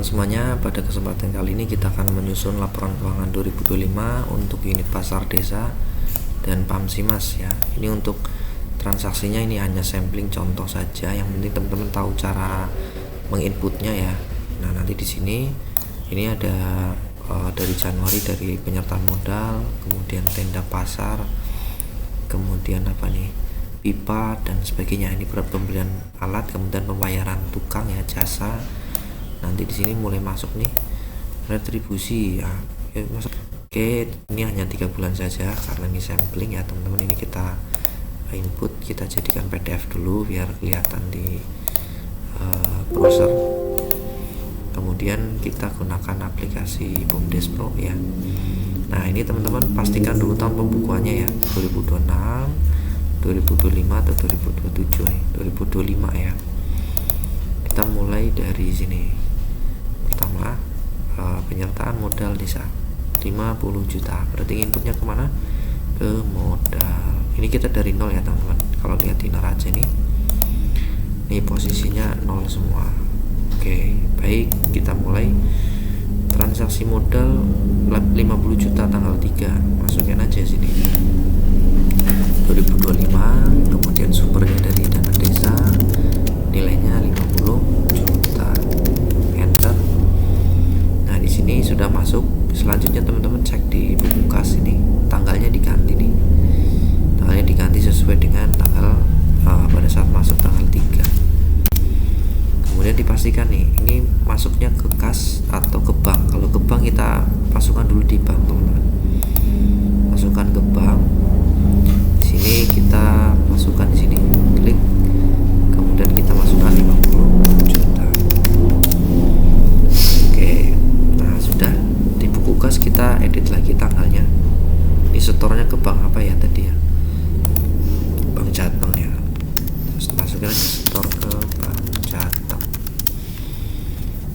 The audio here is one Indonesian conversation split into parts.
Semuanya, pada kesempatan kali ini kita akan menyusun laporan keuangan 2025 untuk unit pasar desa dan Pamsimas ya. Ini untuk transaksinya, ini hanya sampling contoh saja. Yang penting teman-teman tahu cara menginputnya ya. Nah, nanti di sini ini ada dari Januari, dari penyertaan modal, kemudian tenda pasar, kemudian apa nih, pipa dan sebagainya. Ini pembelian alat, kemudian pembayaran tukang ya, jasa. Nanti di sini mulai masuk nih retribusi ya, masuk. Oke, ini hanya 3 bulan saja karena ini sampling ya teman-teman. Ini kita input, kita jadikan PDF dulu biar kelihatan di browser. Kemudian kita gunakan aplikasi BUMDes Pro ya. Nah, ini teman-teman pastikan dulu tahun pembukuannya ya, 2026, 2025 atau 2027 nih, 2025 ya. Kita mulai dari sini. Pertama, penyertaan modal desa 50 juta. Berarti inputnya kemana? Ke modal. Ini kita dari nol ya teman-teman. Kalau lihat di neraca ini posisinya nol semua. Oke, baik, kita mulai transaksi modal 50 juta tanggal 3. Masukin aja sini 2025, kemudian sumbernya dari dana desa, nilainya 50 juta. Enter. Nah, di sini sudah masuk. Selanjutnya teman-teman cek di buku kas, ini tanggalnya diganti nih. Tanggalnya diganti sesuai dengan tanggal pada saat masuk tanggal 3. Kemudian dipastikan nih, ini masuknya ke kas atau ke bank. Kalau ke bank kita masukkan dulu di bank, teman-teman. Masukkan ke bank. Di sini kita masukkan di sini, klik. Kemudian kita masukkan 50 juta. Oke. Nah, sudah di buku kas kita edit lagi tanggalnya. Ini setornya ke bank apa ya tadi ya? Bank Jateng ya. Terus masukin aja setor ke Bank Jateng.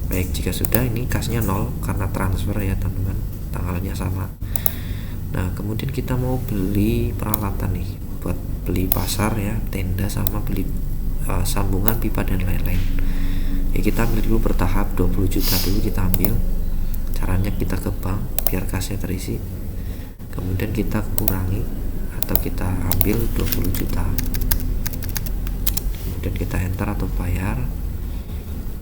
Baik, jika sudah, ini kasnya 0 karena transfer ya teman-teman, tanggalnya sama. Nah, kemudian kita mau beli peralatan nih, buat beli pasar ya, tenda sama beli sambungan pipa dan lain-lain ya. Kita ambil dulu bertahap, 20 juta dulu kita ambil. Caranya kita ke bank biar kasnya terisi, kemudian kita kurangi atau kita ambil 20 juta, kemudian kita enter atau bayar.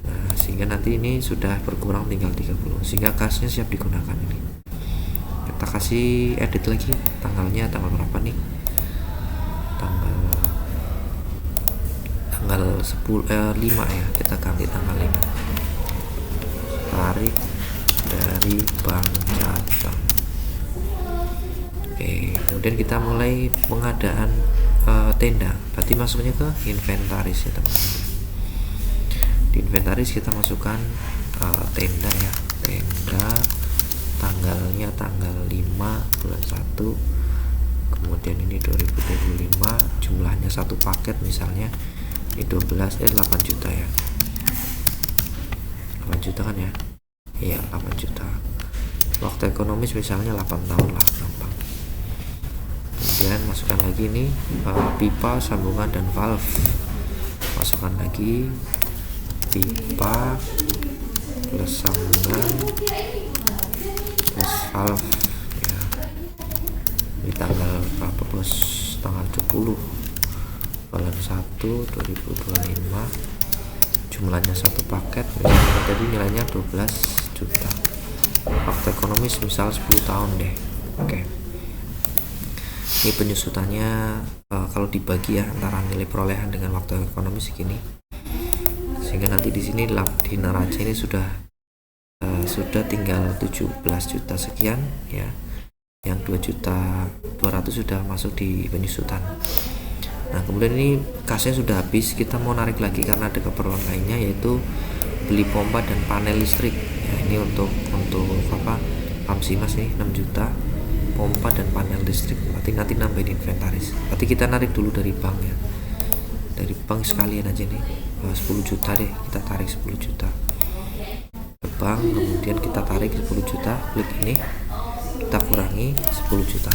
Nah, sehingga nanti ini sudah berkurang tinggal 30, sehingga kasnya siap digunakan. Ini kita kasih edit lagi tanggalnya, tanggal berapa nih, tanggal 5 ya, kita ganti tanggal 5. Tarik dari Bank Jateng. Oke, kemudian kita mulai pengadaan tenda. Berarti masuknya ke inventaris ya teman-teman. Di inventaris kita masukkan tenda ya, tenda tanggalnya tanggal 5 bulan 1. Kemudian ini 2025, jumlahnya satu paket misalnya ini 8 juta ya. 8 juta kan ya? Iya, 8 juta. Waktu ekonomis misalnya 8 tahun lah, gampang. Kemudian masukkan lagi nih pipa, sambungan dan valve. Masukkan lagi pipa plus sambungan plus valve ya. Ini tanggal berapa bos? Tanggal 20 bulan 1 2025, jumlahnya satu paket misalnya tadi nilainya 12 juta. Waktu ekonomis misal 10 tahun deh. Oke. Ini penyusutannya kalau dibagi ya antara nilai perolehan dengan waktu ekonomis segini. Sehingga nanti di sini di neraca ini sudah tinggal 17 juta sekian ya. Yang 2.200.000 sudah masuk di penyusutan. Nah, kemudian ini kasnya sudah habis, kita mau narik lagi karena ada keperluan lainnya, yaitu beli pompa dan panel listrik ya. Ini untuk apa, Pamsimas nih 6 juta, pompa dan panel listrik. Berarti nanti nambahin inventaris. Berarti kita narik dulu dari bank ya, dari bank sekalian aja nih, 10 juta deh, kita tarik 10 juta ke bank. Kemudian kita tarik 10 juta, klik ini, kita kurangi 10 juta.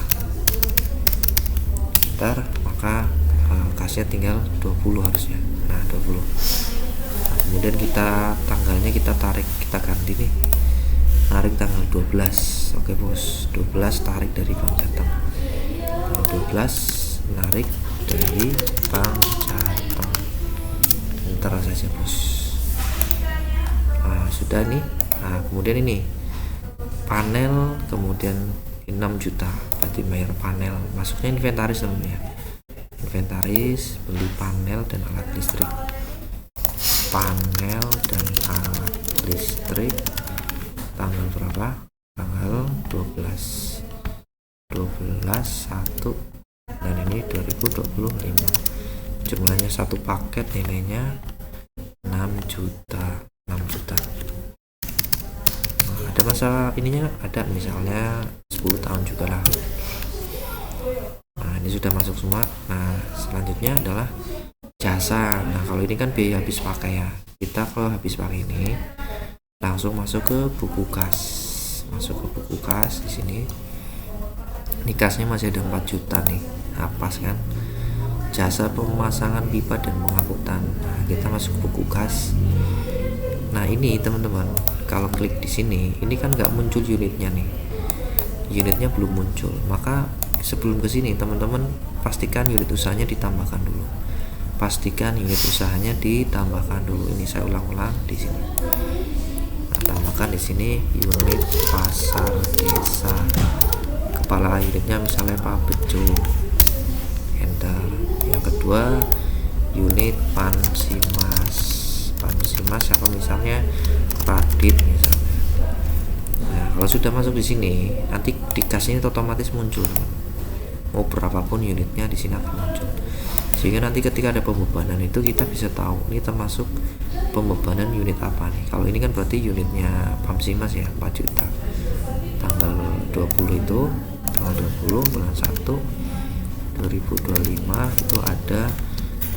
Ntar maka kasnya tinggal 20 harusnya. Nah, 20. kemudian tanggalnya kita tarik, kita ganti nih, tarik tanggal 12. Oke bos, 12 tarik dari Bank Jateng, tanggal 12 narik dari Bank Jateng, ntar saja bos. Nah sudah nih. Nah kemudian ini panel, kemudian 6 juta berarti bayar panel, masuknya inventaris namanya, inventaris beli panel dan alat listrik, panel dan alat listrik tanggal berapa, tanggal 12 1 dan ini 2025, jumlahnya satu paket, nilainya 6 juta. Ada masalah ininya, ada misalnya 10 tahun juga lah. Nah ini sudah masuk semua. Nah selanjutnya adalah jasa. Nah kalau ini kan biaya habis pakai ya, kita kalau habis pakai ini langsung masuk ke buku kas, di sini. Ini kasnya masih ada 4 juta nih, pas kan. Jasa pemasangan pipa dan pengangkutan. Nah kita masuk buku kas. Nah ini teman-teman, kalau klik di sini, ini kan nggak muncul unitnya nih, unitnya belum muncul. Maka sebelum ke sini teman-teman pastikan unit usahanya ditambahkan dulu. Ini saya ulang-ulang di sini. Nah, tambahkan di sini unit pasar desa. Kepala unitnya misalnya Pak Bejo. Enter. Yang kedua unit Pamsimas siapa misalnya Radit misalnya. Nah kalau sudah masuk di sini, nanti di kas ini otomatis muncul, mau berapapun unitnya di sini akan muncul, sehingga nanti ketika ada pembebanan itu kita bisa tahu ini termasuk pembebanan unit apa nih. Kalau ini kan berarti unitnya Pamsimas ya, 4 juta, tanggal 20 itu, tanggal 20 bulan 1 2025 itu ada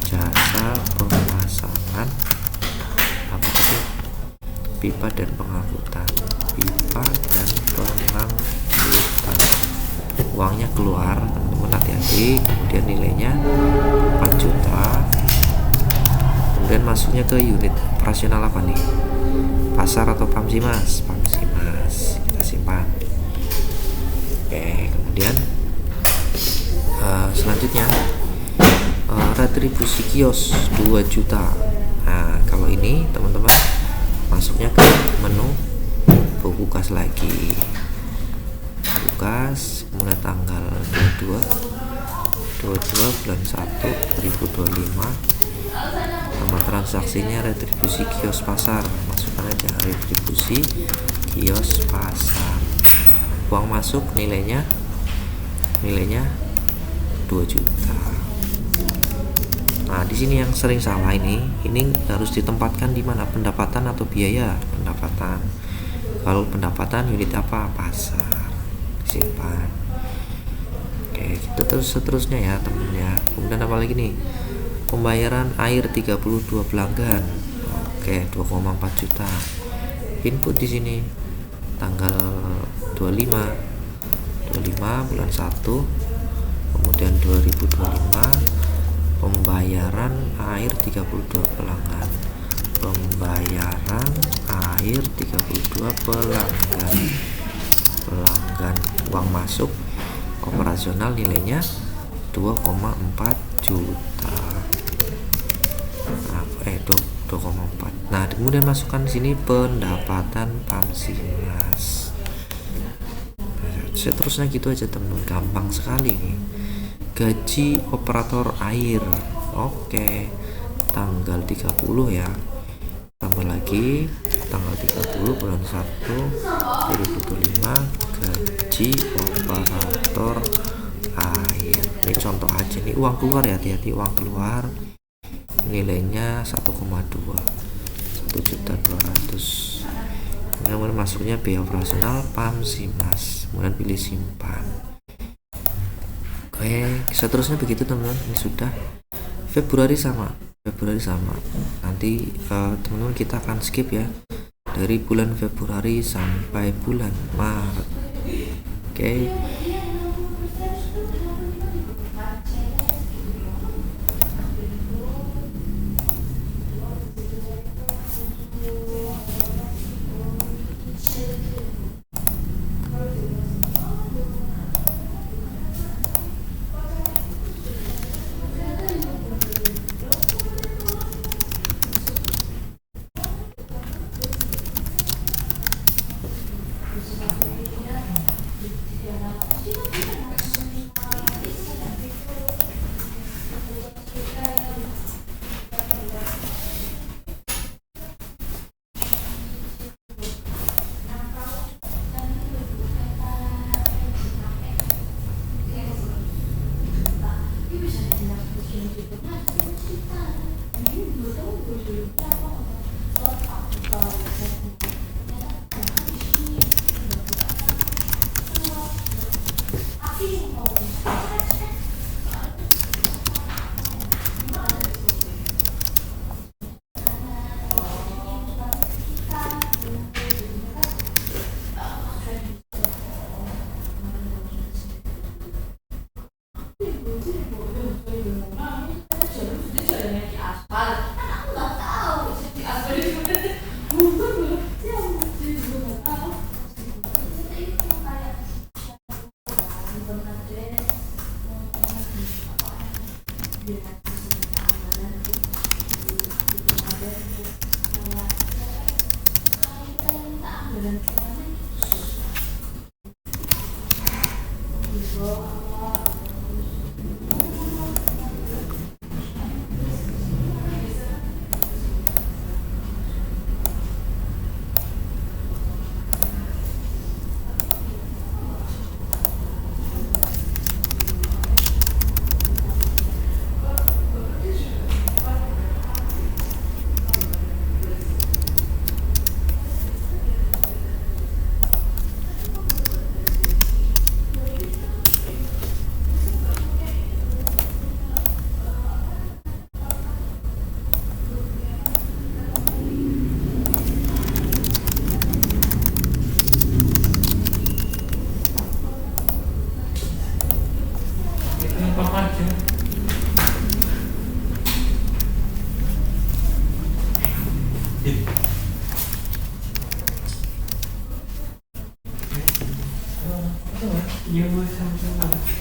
jasa pemasangan pipa dan pengangkutan, uangnya keluar teman-teman, hati-hati. Kemudian nilainya 4 juta. Kemudian masuknya ke unit operasional apa nih, pasar atau Pamsimas, kita simpan. Oke, kemudian selanjutnya retribusi kios 2 juta. Nah kalau ini teman-teman masuknya ke menu buku kas lagi, buku kas, kemudian tanggal 22 bulan 1 2025, nama transaksinya retribusi kios pasar, masukkan aja retribusi kios pasar. Uang masuk nilainya 2 juta. Nah, di sini yang sering salah ini harus ditempatkan di mana, pendapatan atau biaya? Pendapatan. Kalau pendapatan unit apa? Pasar. Simpan. Oke, gitu terus seterusnya ya temennya. Kemudian apa lagi nih? Pembayaran air 32 pelanggan. Oke, 2,4 juta. Input di sini tanggal 25 bulan 1 kemudian 2025, pembayaran air 32 pelanggan, uang masuk operasional nilainya 2,4 juta. 2,4. Nah kemudian masukkan di sini pendapatan Pamsimas. Seterusnya gitu aja teman, gampang sekali nih. Gaji operator air, oke, tanggal 30 ya, tambah lagi tanggal 30 bulan 1 2025, gaji operator air. Ini contoh aja nih, uang keluar ya, hati-hati uang keluar, nilainya 1,200. Kemudian masuknya biaya operasional Pamsimas, kemudian pilih simpan. Oke, seterusnya begitu teman-teman. Ini sudah Februari sama. Nanti teman-teman kita akan skip ya dari bulan Februari sampai bulan Maret. Oke. Như sampai